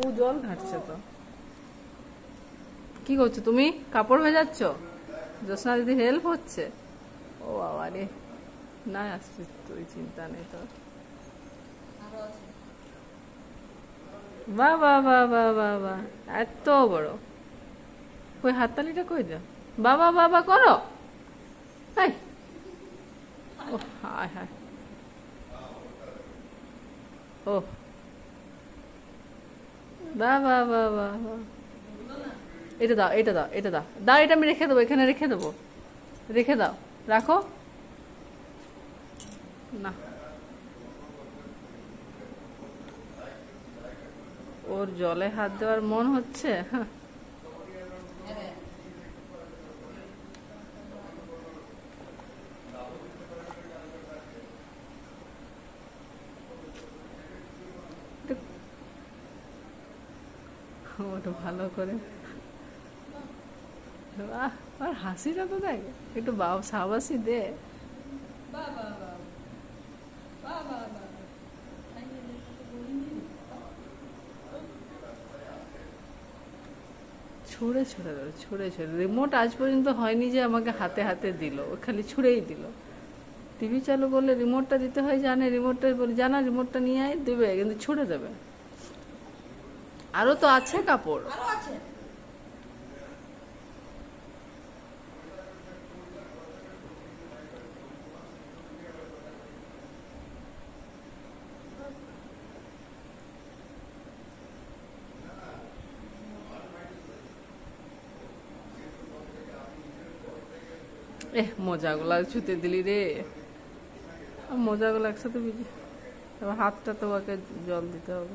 ও জল ঘাটছে তো। কি করছো তুমি? কাপড় ভেজাচ্ছ? জ্যোৎস্না দিদি হেল্প হচ্ছে? ও বাবা রে, না আসছে, তুই চিন্তা নেই তো। বাহ বাহ বাহ বাহ বাহ বাহ, এত বড়! কই হাততালিটা কই দাও? বাবা বাবা করো। এই, ও হায় হায়, ও বাহ বাহ বাহ বাহ বাহ। এটা দাও, এটা দাও, এটা দাও, দাও, এটা আমি রেখে দেবো, এখানে রেখে দেবো, রেখে দাও, রাখো। না, ওর জলে হাত দেওয়ার মন হচ্ছে, হ্যাঁ। ওটা ভালো করে, বাহ, আর হাসিটা তো দেখ, একটু সাবাসি দে। ছুঁড়ে ছুঁড়ে দেবে, ছুঁড়ে ছুঁড়ে। রিমোট আজ পর্যন্ত হয়নি যে আমাকে হাতে হাতে দিল, ও খালি ছুঁড়েই দিল। টিভি চালু করলে রিমোটটা দিতে হয়, জানে, রিমোটটা বলে জানা, রিমোটটা নিয়ে আয়, দেবে, কিন্তু ছুঁড়ে দেবে। আরো তো আছে কাপড়। মোজাগুলা ছুতে দিলি রে, মোজাগুলো একসাথে ভিজে, এবার হাতটা তো ওকে জল দিতে হবে।